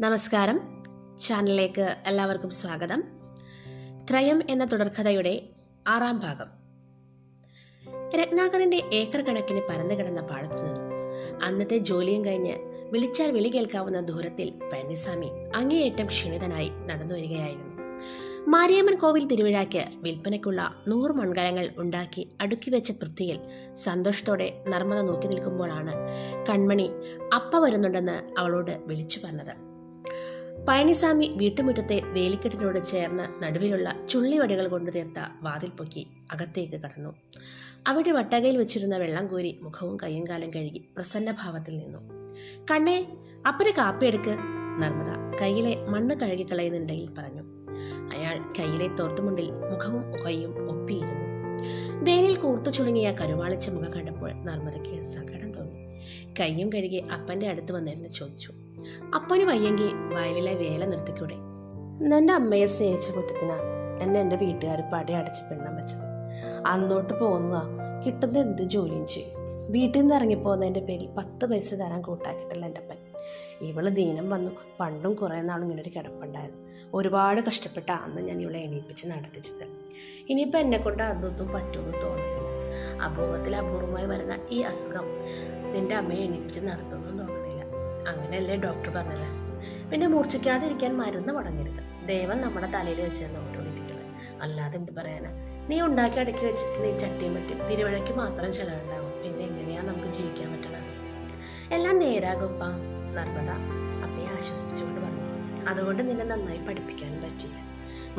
നമസ്കാരം. ചാനലിലേക്ക് എല്ലാവർക്കും സ്വാഗതം. ത്രയം എന്ന തുടർക്കഥയുടെ 6ാം ഭാഗം. രത്നാകരന്റെ ഏക്കർ കണക്കിന് പരന്നു കിടന്ന പാടത്തു നിന്നും അന്നത്തെ ജോലിയും കഴിഞ്ഞ് വിളിച്ചാൽ വിളി കേൾക്കാവുന്ന ദൂരത്തിൽ പഴനിസ്വാമി അങ്ങേയറ്റം ക്ഷീണിതനായി നടന്നു വരികയായിരുന്നു. മാരിയമ്മൻ കോവിൽ തിരുവിഴാക്ക് വിൽപ്പനയ്ക്കുള്ള 100 മൺകലങ്ങൾ ഉണ്ടാക്കി അടുക്കി വെച്ച തൃപ്തിയിൽ സന്തോഷത്തോടെ നർമ്മദ നോക്കി നിൽക്കുമ്പോഴാണ് കൺമണി അപ്പ വരുന്നുണ്ടെന്ന് അവളോട് വിളിച്ചു പറഞ്ഞത്. പഴനിസ്വാമി വീട്ടുമുറ്റത്തെ വേലിക്കെട്ടിനോട് ചേർന്ന് നടുവിലുള്ള ചുള്ളിവടികൾ കൊണ്ടു തീർത്ത വാതിൽ പൊക്കി അകത്തേക്ക് കടന്നു. അവിടെ വട്ടകയിൽ വെച്ചിരുന്ന വെള്ളം കോരി മുഖവും കയ്യും കാലം കഴുകി പ്രസന്നഭാവത്തിൽ നിന്നു. കണ്ണേ, അപ്പന് കാപ്പിയെടുക്ക്, നർമ്മദ കയ്യിലെ മണ്ണ് കഴുകിക്കളയുന്നതിനിടയിൽ പറഞ്ഞു. അയാൾ കയ്യിലെ തോർത്തുമുണ്ടിൽ മുഖവും കൈയും ഒപ്പിയിരുന്നു. വേലിൽ കൂർത്തു ചുളുങ്ങിയ കരുവാളിച്ച മുഖം കണ്ടപ്പോൾ നർമ്മദയ്ക്ക് സങ്കടം തോന്നി. കയ്യും കഴുകി അപ്പന്റെ അടുത്ത് വന്നിരുന്ന് ചോദിച്ചു, അപ്പന് വയ്യെങ്കിൽ വയലിലെ വേല നിർത്തിക്കൂടെ? നിന്റെ അമ്മയെ സ്നേഹിച്ച കുറ്റത്തിനാ എന്നെ എൻ്റെ വീട്ടുകാർ പടി അടച്ച് പിണ്ണം വെച്ചത്. അന്നോട്ട് പോകുന്നതാ കിട്ടുന്ന എന്ത് ജോലിയും ചെയ്യും. വീട്ടിൽ നിന്ന് ഇറങ്ങിപ്പോകുന്നതിൻ്റെ പേരിൽ 10 പൈസ തരാൻ കൂട്ടാക്കിയിട്ടില്ല എൻ്റെ അപ്പൻ. ഇവള് ദീനം വന്നു. പണ്ടും കുറേ നാളും ഇങ്ങനൊരു കിടപ്പുണ്ടായിരുന്നു. ഒരുപാട് കഷ്ടപ്പെട്ട അന്ന് ഞാൻ ഇവളെ എണീപ്പിച്ച് നടത്തിച്ചത്. ഇനിയിപ്പോൾ എന്നെ കൊണ്ട് അതൊന്നും പറ്റുമെന്ന് തോന്നുന്നില്ല. അപൂർവമായി വരുന്ന ഈ അസുഖം നിന്റെ അമ്മയെ എണീപ്പിച്ച് നടത്തുമെന്നും തോന്നുന്നില്ല. അങ്ങനെയല്ലേ ഡോക്ടർ പറഞ്ഞത്? പിന്നെ മൂർച്ഛിക്കാതിരിക്കാൻ മരുന്ന് മുടങ്ങരുത്. ദൈവം നമ്മുടെ തലയിൽ വെച്ച് നോട്ടോടിക്കുന്നത്. അല്ലാതെ എന്ത് പറയാനാ? നീ ഉണ്ടാക്കി അടുക്കി വെച്ചിരിക്കുന്ന ഈ ചട്ടിയും വെട്ടി തിരുവഴയ്ക്ക് മാത്രം ചെലവുണ്ടാവും. പിന്നെ എങ്ങനെയാ നമുക്ക് ജീവിക്കാൻ പറ്റണത്? എല്ലാം നേരാകുപ്പാ, നർമ്മദ അപ്പയെ ആശ്വസിപ്പിച്ചുകൊണ്ട് പറഞ്ഞു. അതുകൊണ്ട് നിന്നെ നന്നായി പഠിപ്പിക്കാനും പറ്റില്ല.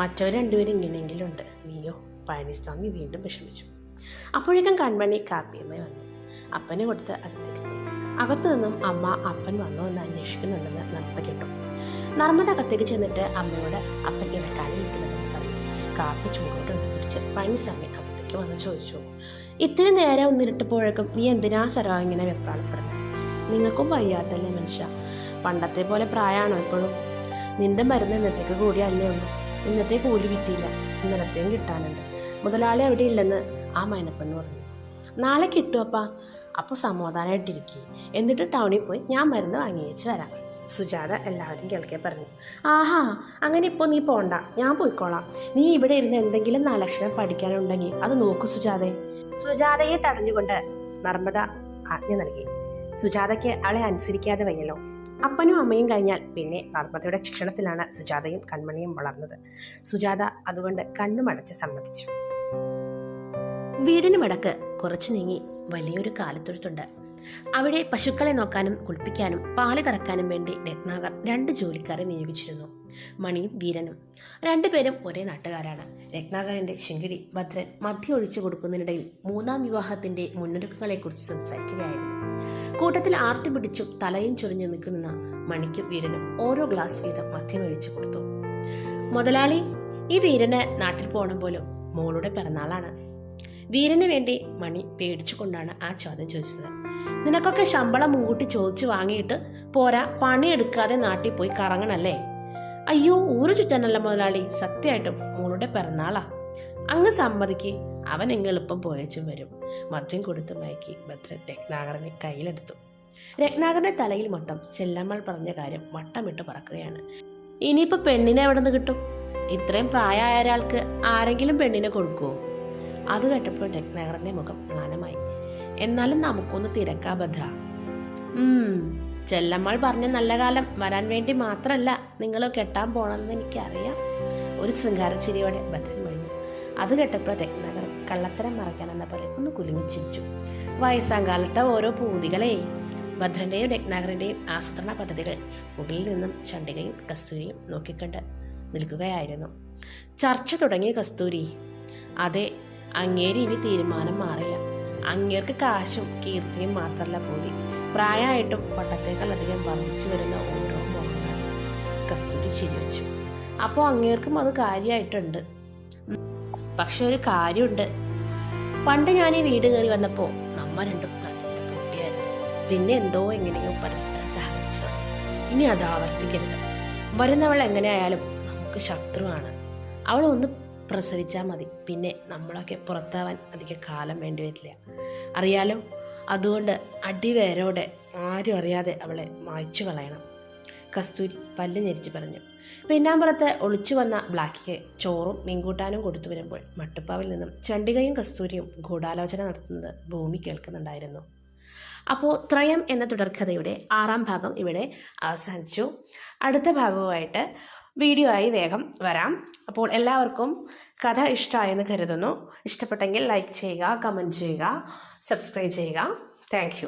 മറ്റവർ രണ്ടുപേരും ഇങ്ങനെയെങ്കിലും ഉണ്ട്. നീയോ? പഴനിസ്വാമി വീണ്ടും വിഷമിച്ചു. അപ്പോഴേക്കും കൺമണി കാപ്പിയമ്മ വന്നു. അപ്പനെ കൊടുത്ത് അകത്തേക്ക് പോയി. അകത്തു നിന്നും അമ്മ അപ്പൻ വന്നോ എന്ന് അന്വേഷിക്കുന്നുണ്ടെന്ന് നർമ്മദ കേട്ടു. നർമ്മദ അകത്തേക്ക് ചെന്നിട്ട് അമ്മയോട് അപ്പൻ ഇറക്കാനിരിക്കുന്നുണ്ടെന്ന് പറഞ്ഞു. കാപ്പി ചൂടോട്ട് എടുത്ത് കുടിച്ച് പഴനിസ്വാമി അകത്തേക്ക് വന്ന് ചോദിച്ചു, ഇത്തിരി നേരം ഒന്നിരിട്ടപ്പോഴേക്കും നീ എന്തിനാ സരോ ഇങ്ങനെ വെപ്രാളപ്പെടുന്നത്? നിങ്ങൾക്കും വയ്യാത്തല്ലേ മനുഷ്യ? പണ്ടത്തെ പോലെ പ്രായമാണോ ഇപ്പോഴും? നിന്റെ മരുന്ന് ഇന്നത്തേക്ക് കൂടിയല്ലേ ഉള്ളൂ. ഇന്നത്തെ കൂലി കിട്ടിയില്ല, ഇന്നലത്തെയും കിട്ടാനുണ്ട്. മുതലാളി അവിടെ ഇല്ലെന്ന് ആ മൈനപ്പെണ്ണ് പറഞ്ഞു. നാളെ കിട്ടുമപ്പാ. അപ്പോൾ സമാധാനമായിട്ടിരിക്കുക. എന്നിട്ട് ടൗണിൽ പോയി ഞാൻ മരുന്ന് വാങ്ങി വെച്ച് വരാം. സുജാത എല്ലാവരും കേൾക്കെ പറഞ്ഞു. ആഹാ, അങ്ങനെ ഇപ്പോൾ നീ പോണ്ട, ഞാൻ പോയിക്കോളാം. നീ ഇവിടെ ഇരുന്ന് എന്തെങ്കിലും 4 അക്ഷരം പഠിക്കാനുണ്ടെങ്കിൽ അത് നോക്കൂ സുജാതെ. സുജാതയെ തടഞ്ഞുകൊണ്ട് നർമ്മദ ആജ്ഞ നൽകി. സുജാതയ്ക്ക് അവളെ അനുസരിക്കാതെ വയ്യല്ലോ. അപ്പനും അമ്മയും കഴിഞ്ഞാൽ പിന്നെ നർമ്മദയുടെ ശിക്ഷണത്തിലാണ് സുജാതയും കൺമണിയും വളർന്നത്. സുജാത അതുകൊണ്ട് കണ്ണുമടച്ച് സമ്മതിച്ചു. വീടിന് വടക്ക് കുറച്ചു നീങ്ങി വലിയൊരു കാലിത്തൊഴുത്തുണ്ട്. അവിടെ പശുക്കളെ നോക്കാനും കുളിപ്പിക്കാനും പാല് കറക്കാനും വേണ്ടി രത്നാകർ 2 ജോലിക്കാരെ നിയോഗിച്ചിരുന്നു. മണിയും വീരനും. 2 പേരും ഒരേ നാട്ടുകാരാണ്. രത്നാകരന്റെ ശിങ്കിടി ഭദ്രൻ മദ്യം ഒഴിച്ചു കൊടുക്കുന്നതിനിടയിൽ 3ാം വിവാഹത്തിന്റെ മുന്നൊരുക്കങ്ങളെക്കുറിച്ച് സംസാരിക്കുകയായിരുന്നു. കൂട്ടത്തിൽ ആർത്തി പിടിച്ചും തലയും ചൊറിഞ്ഞു നിൽക്കുന്ന മണിക്കും വീരനും ഓരോ ഗ്ലാസ് വീതം മദ്യം ഒഴിച്ചു കൊടുത്തു. മുതലാളി, ഈ വീരന് നാട്ടിൽ പോകണം പോലും. മോളുടെ പിറന്നാളാണ്. വീരന് വേണ്ടി മണി പേടിച്ചുകൊണ്ടാണ് ആ ചോദ്യം ചോദിച്ചത്. നിനക്കൊക്കെ ശമ്പളം മുൻകൂട്ടി ചോദിച്ചു വാങ്ങിയിട്ട് പോരാ, പണിയെടുക്കാതെ നാട്ടിൽ പോയി കറങ്ങണല്ലേ? അയ്യോ, ഊരു ചുറ്റാനല്ല മുതലാളി, സത്യമായിട്ടും മോളുടെ പിറന്നാളാ. അങ്ങ് സമ്മതിക്ക്. അവൻ എങ്ങ് എളുപ്പം പോയച്ചും വരും. മദ്യം കൊടുത്ത് മയക്കി ഭദ്രൻ രത്നാകരനെ കയ്യിലെടുത്തു. രത്നാകരന്റെ തലയിൽ മൊത്തം ചെല്ലമ്മൾ പറഞ്ഞ കാര്യം വട്ടമിട്ട് പറക്കുകയാണ്. ഇനിയിപ്പോൾ പെണ്ണിനെ എവിടെ നിന്ന് കിട്ടും? ഇത്രയും പ്രായമായ ഒരാൾക്ക് ആരെങ്കിലും പെണ്ണിനെ കൊടുക്കുമോ? അത് കേട്ടപ്പോൾ രത്നാകരന്റെ മുഖം മ്ലാനമായി. എന്നാലും നമുക്കൊന്ന് തിരക്കാ ഭദ്ര. ചെല്ലമ്മൾ പറഞ്ഞ നല്ല കാലം വരാൻ വേണ്ടി മാത്രമല്ല നിങ്ങൾ കെട്ടാൻ പോണെന്ന് എനിക്കറിയാം. ഒരു ശൃംഗാരച്ചിരിയോടെ ഭദ്രൻ കഴിഞ്ഞു. അത് കേട്ടപ്പോൾ രത്നാകരൻ കള്ളത്തരം മറയ്ക്കാനെന്ന പോലെ ഒന്ന് കുലുങ്ങിച്ചിരിച്ചു. വയസ്സാം കാലത്തെ ഓരോ പൂതികളെ. ഭദ്രന്റെയും രത്നാകരന്റെയും ആസൂത്രണ പദ്ധതികൾ മുകളിൽ നിന്നും ചണ്ഡികയും കസ്തൂരിയും നോക്കിക്കണ്ട് നിൽക്കുകയായിരുന്നു. ചർച്ച തുടങ്ങിയ കസ്തൂരി. അതെ, അങ്ങേര് ഇനി തീരുമാനം മാറില്ല. അങ്ങേർക്ക് കാശും കീർത്തിയും മാത്രമല്ല പോയി, പ്രായമായിട്ടും പട്ടത്തേക്കാളധികം വർദ്ധിച്ചു വരുന്ന ഓരോ മോഹങ്ങളാണ്. കസ്തൂരി ചിരിവച്ചു. അപ്പോൾ അങ്ങേർക്കും അത് കാര്യമായിട്ടുണ്ട്. പക്ഷെ ഒരു കാര്യമുണ്ട്. പണ്ട് ഞാൻ ഈ വീട് കയറി വന്നപ്പോൾ നമ്മ രണ്ടും നല്ല പൊട്ടിയായിരുന്നു. പിന്നെ എന്തോ എങ്ങനെയോ പരസ്പരം സഹകരിച്ചു. ഇനി അത് ആവർത്തിക്കരുത്. വരുന്നവൾ എങ്ങനെയായാലും നമുക്ക് ശത്രുവാണ്. അവൾ ഒന്ന് പ്രസവിച്ചാൽ മതി. പിന്നെ നമ്മളൊക്കെ പുറത്താവാൻ അധികം കാലം വേണ്ടി വരില്ല, അറിയാലോ. അതുകൊണ്ട് അടിവേരോടെ ആരും അറിയാതെ അവളെ മായ്ച്ചു കളയണം. കസ്തൂരി പല്ല് ഞെരിച്ച് പറഞ്ഞു. പിന്നാമ്പുറത്ത് ഒളിച്ചു വന്ന ബ്ലാക്കിക്ക് ചോറും മീൻകൂട്ടാനും കൊടുത്തു വരുമ്പോൾ മട്ടുപ്പാവിൽ നിന്നും ചണ്ഡികയും കസ്തൂരിയും ഗൂഢാലോചന നടത്തുന്നത് ഭൂമി കേൾക്കുന്നുണ്ടായിരുന്നു. അപ്പോൾ ത്രയം എന്ന തുടർക്കഥയുടെ 6ാം ഭാഗം ഇവിടെ അവസാനിച്ചു. അടുത്ത ഭാഗവുമായിട്ട് വീഡിയോ ആയി വേഗം വരാം. അപ്പോൾ എല്ലാവർക്കും കഥ ഇഷ്ടമായെന്ന് കരുതുന്നു. ഇഷ്ടപ്പെട്ടെങ്കിൽ ലൈക്ക് ചെയ്യുക, കമൻറ്റ് ചെയ്യുക, സബ്സ്ക്രൈബ് ചെയ്യുക. താങ്ക്